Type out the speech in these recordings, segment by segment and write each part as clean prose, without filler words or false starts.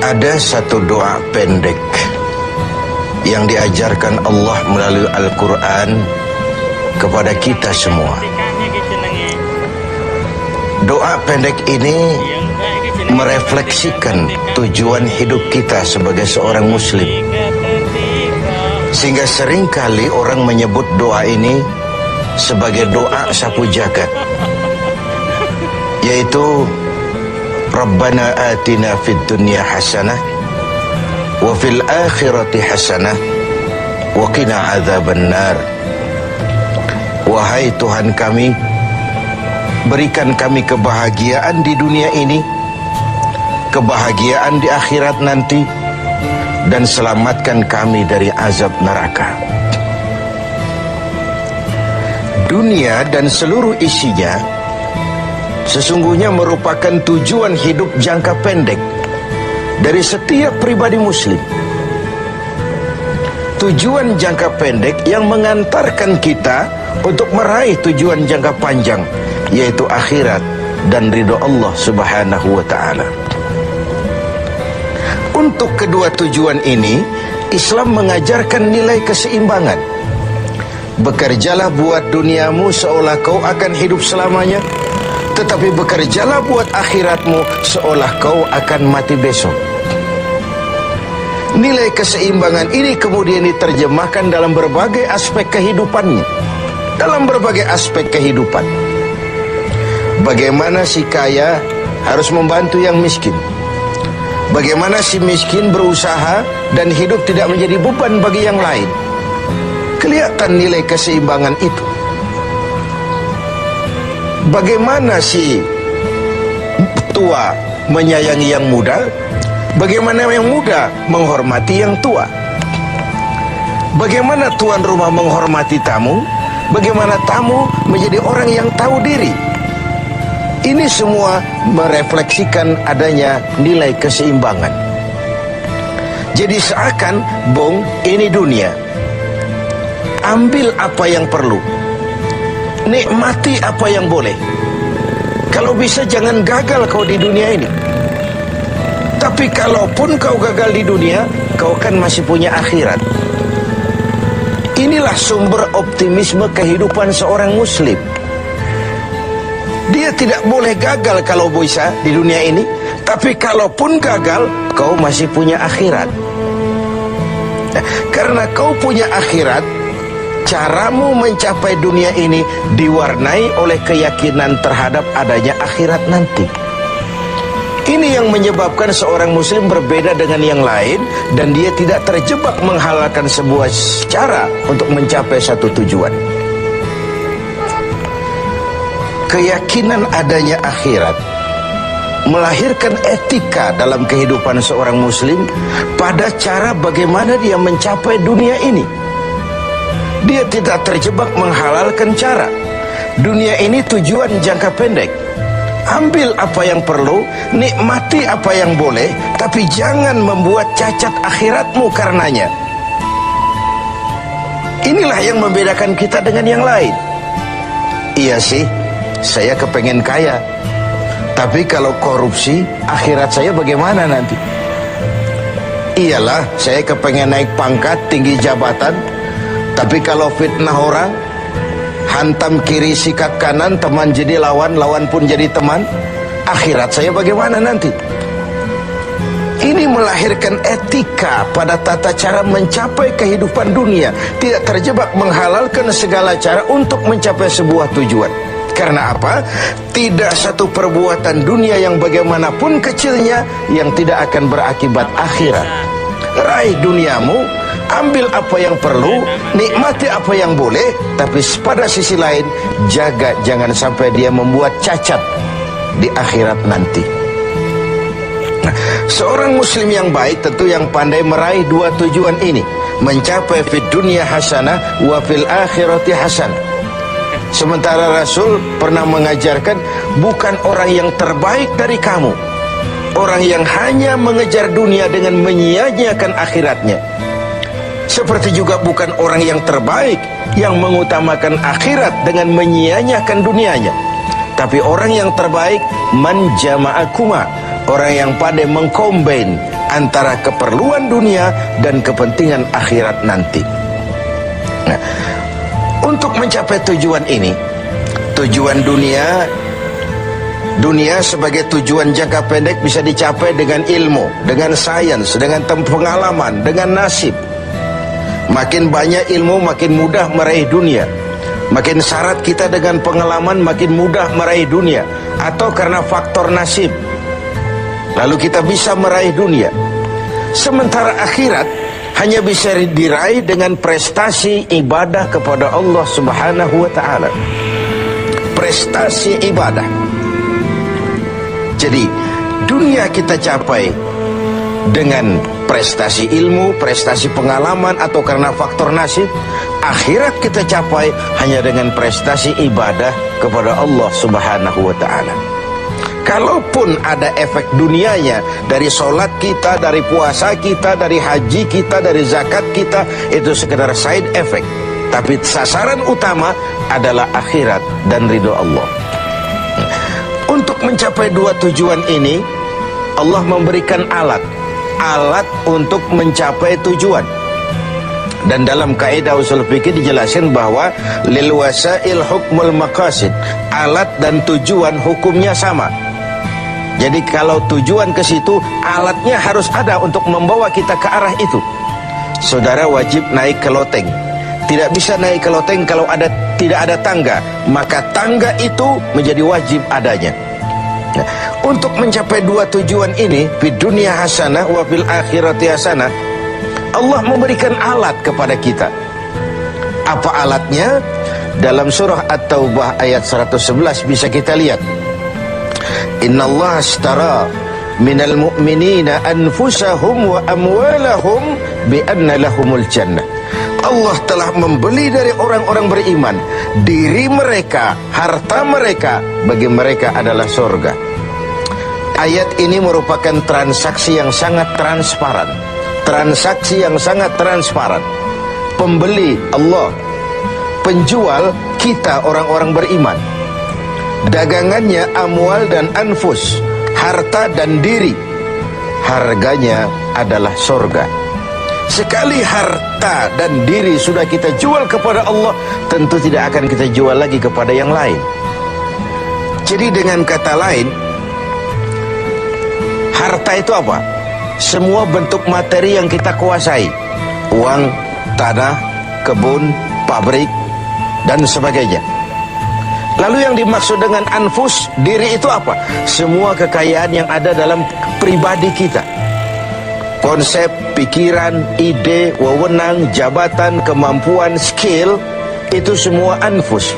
Ada satu doa pendek yang diajarkan Allah melalui Al-Quran kepada kita semua. Doa pendek ini merefleksikan tujuan hidup kita sebagai seorang muslim, sehingga seringkali orang menyebut doa ini sebagai doa sapu jagat, yaitu Rabbana atina fid dunya hasanah wa fil akhirati hasanah wa qina adzabannar. Wahai Tuhan kami, berikan kami kebahagiaan di dunia ini, kebahagiaan di akhirat nanti, dan selamatkan kami dari azab neraka. Dunia dan seluruh isinya sesungguhnya merupakan tujuan hidup jangka pendek dari setiap pribadi muslim. Tujuan jangka pendek yang mengantarkan kita untuk meraih tujuan jangka panjang, yaitu akhirat dan ridho Allah Subhanahu wa ta'ala. Untuk kedua tujuan ini, Islam mengajarkan nilai keseimbangan. Bekerjalah buat duniamu seolah kau akan hidup selamanya, tetapi bekerjalah buat akhiratmu seolah kau akan mati besok. Nilai keseimbangan ini kemudian diterjemahkan dalam berbagai aspek kehidupannya. Dalam berbagai aspek kehidupan. Bagaimana si kaya harus membantu yang miskin. Bagaimana si miskin berusaha dan hidup tidak menjadi beban bagi yang lain. Kelihatan nilai keseimbangan itu. Bagaimana si tua menyayangi yang muda, bagaimana yang muda menghormati yang tua. Bagaimana tuan rumah menghormati tamu, bagaimana tamu menjadi orang yang tahu diri. Ini semua merefleksikan adanya nilai keseimbangan. Jadi seakan, Bung, ini dunia. Ambil apa yang perlu, nikmati apa yang boleh. Kalau bisa jangan gagal kau di dunia ini. Tapi kalaupun kau gagal di dunia, kau kan masih punya akhirat. Inilah sumber optimisme kehidupan seorang muslim. Dia tidak boleh gagal kalau bisa di dunia ini, tapi kalaupun gagal, kau masih punya akhirat. Karena kau punya akhirat, caramu mencapai dunia ini diwarnai oleh keyakinan terhadap adanya akhirat nanti. Ini yang menyebabkan seorang muslim berbeda dengan yang lain, dan dia tidak terjebak menghalalkan sebuah cara untuk mencapai satu tujuan. Keyakinan adanya akhirat melahirkan etika dalam kehidupan seorang muslim pada cara bagaimana dia mencapai dunia ini. Dia tidak terjebak menghalalkan cara. Dunia ini tujuan jangka pendek. Ambil apa yang perlu, nikmati apa yang boleh, tapi jangan membuat cacat akhiratmu karenanya. Inilah yang membedakan kita dengan yang lain. Iya sih, saya kepengen kaya, tapi kalau korupsi, akhirat saya bagaimana nanti? Iyalah, saya kepengen naik pangkat, tinggi jabatan, tapi kalau fitnah orang, hantam kiri sikat kanan, teman jadi lawan, lawan pun jadi teman, akhirat saya bagaimana nanti? Ini melahirkan etika pada tata cara mencapai kehidupan dunia, tidak terjebak menghalalkan segala cara untuk mencapai sebuah tujuan. Karena apa? Tidak satu perbuatan dunia yang bagaimanapun kecilnya yang tidak akan berakibat akhirat. Raih duniamu, ambil apa yang perlu, nikmati apa yang boleh, tapi pada sisi lain jaga jangan sampai dia membuat cacat di akhirat nanti. Seorang muslim yang baik tentu yang pandai meraih dua tujuan ini, mencapai fid dunya hasanah wa fil akhirati hasanah. Sementara Rasul pernah mengajarkan, bukan orang yang terbaik dari kamu orang yang hanya mengejar dunia dengan menyia-nyiakan akhiratnya. Seperti juga bukan orang yang terbaik yang mengutamakan akhirat dengan menyia-nyiakan dunianya. Tapi orang yang terbaik man jama'akuma, orang yang pandai mengkombin antara keperluan dunia dan kepentingan akhirat nanti. Nah, untuk mencapai tujuan ini, tujuan dunia sebagai tujuan jangka pendek bisa dicapai dengan ilmu, dengan sains, dengan pengalaman, dengan nasib. Makin banyak ilmu, makin mudah meraih dunia. Makin syarat kita dengan pengalaman, makin mudah meraih dunia. Atau karena faktor nasib, lalu kita bisa meraih dunia. Sementara akhirat hanya bisa diraih dengan prestasi ibadah kepada Allah Subhanahu wa ta'ala. Prestasi ibadah. Jadi dunia kita capai dengan prestasi ilmu, prestasi pengalaman, atau karena faktor nasib. Akhirat kita capai hanya dengan prestasi ibadah kepada Allah Subhanahu wa ta'ala. Kalaupun ada efek dunianya dari sholat kita, dari puasa kita, dari haji kita, dari zakat kita, itu sekedar side effect. Tapi sasaran utama adalah akhirat dan ridho Allah. Untuk mencapai dua tujuan ini, Allah memberikan alat untuk mencapai tujuan. Dan dalam kaidah usul fikih dijelaskan bahwa lil wasail hukmul maqasid, alat dan tujuan hukumnya sama. Jadi kalau tujuan ke situ, alatnya harus ada untuk membawa kita ke arah itu. Saudara wajib naik ke loteng. Tidak bisa naik ke loteng kalau tidak ada tangga, maka tangga itu menjadi wajib adanya. Nah, untuk mencapai dua tujuan ini, fid dunya hasanah wa fil akhirati hasanah, Allah memberikan alat kepada kita. Apa alatnya? Dalam surah At-Taubah ayat 111 bisa kita lihat. Innallaha ashtara minal mu'minina anfusahum wa amwalahum bi anna lahumul jannah. Allah telah membeli dari orang-orang beriman diri mereka, harta mereka, bagi mereka adalah surga. Ayat ini merupakan transaksi yang sangat transparan. Transaksi yang sangat transparan. Pembeli Allah, penjual kita orang-orang beriman. Dagangannya amwal dan anfus, harta dan diri. Harganya adalah surga. Sekali harta dan diri sudah kita jual kepada Allah, tentu tidak akan kita jual lagi kepada yang lain. Jadi dengan kata lain, harta itu apa? Semua bentuk materi yang kita kuasai. Uang, tanah, kebun, pabrik, dan sebagainya. Lalu yang dimaksud dengan anfus, diri itu apa? Semua kekayaan yang ada dalam pribadi kita. Konsep, pikiran, ide, wewenang, jabatan, kemampuan, skill, itu semua anfus.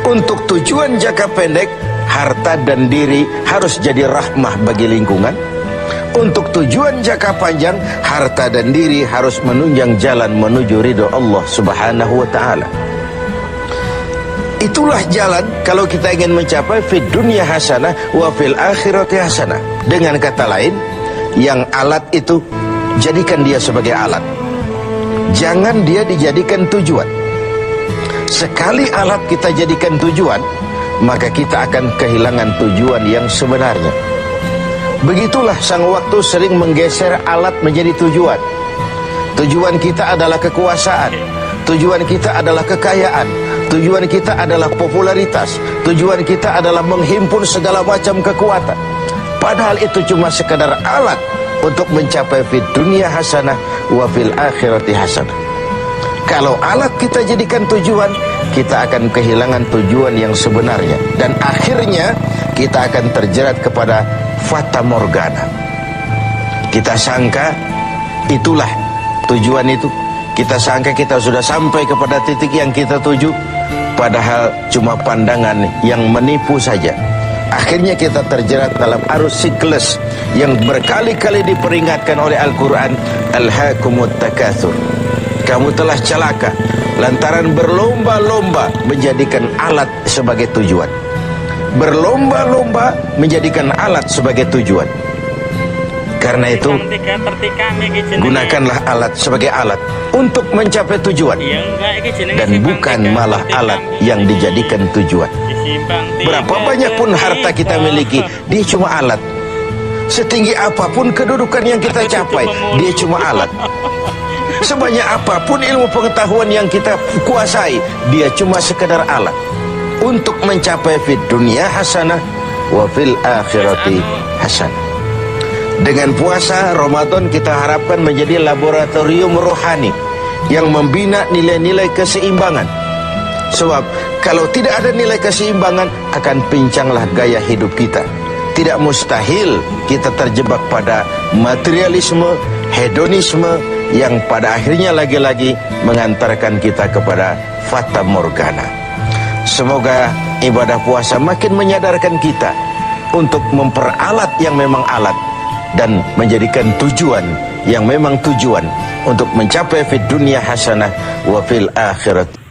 Untuk tujuan jangka pendek, harta dan diri harus jadi rahmah bagi lingkungan. Untuk tujuan jangka panjang, harta dan diri harus menunjang jalan menuju ridho Allah Subhanahu wa ta'ala. Itulah jalan kalau kita ingin mencapai fid dunya hasanah wa fil akhirati hasanah. Dengan kata lain, yang alat itu, jadikan dia sebagai alat. Jangan dia dijadikan tujuan. Sekali alat kita jadikan tujuan, maka kita akan kehilangan tujuan yang sebenarnya. Begitulah sang waktu sering menggeser alat menjadi tujuan. Tujuan kita adalah kekuasaan. Tujuan kita adalah kekayaan. Tujuan kita adalah popularitas. Tujuan kita adalah menghimpun segala macam kekuatan. Padahal itu cuma sekadar alat untuk mencapai fid dunya hasanah wa fil akhirati hasanah. Kalau alat kita jadikan tujuan, kita akan kehilangan tujuan yang sebenarnya. Dan akhirnya kita akan terjerat kepada fata morgana. Kita sangka itulah tujuan itu. Kita sangka kita sudah sampai kepada titik yang kita tuju, padahal cuma pandangan yang menipu saja. Akhirnya kita terjerat dalam arus siklus yang berkali-kali diperingatkan oleh Al-Quran. Alhaakumut takatsur. Kamu telah celaka lantaran berlomba-lomba menjadikan alat sebagai tujuan. Berlomba-lomba menjadikan alat sebagai tujuan. Karena itu, gunakanlah alat sebagai alat untuk mencapai tujuan, dan bukan malah alat yang dijadikan tujuan. Berapa banyak pun harta kita miliki, dia cuma alat. Setinggi apapun kedudukan yang kita capai, dia cuma alat. Sebanyak apapun ilmu pengetahuan yang kita kuasai, dia cuma sekedar alat untuk mencapai fid dunia hasanah wa fil akhirati hasanah. Dengan puasa Ramadan kita harapkan menjadi laboratorium rohani yang membina nilai-nilai keseimbangan. Sebab kalau tidak ada nilai keseimbangan, akan pincanglah gaya hidup kita. Tidak mustahil kita terjebak pada materialisme, hedonisme yang pada akhirnya lagi-lagi mengantarkan kita kepada fata morgana. Semoga ibadah puasa makin menyadarkan kita untuk memperalat yang memang alat dan menjadikan tujuan yang memang tujuan untuk mencapai fid dunia hasanah wa fil akhirat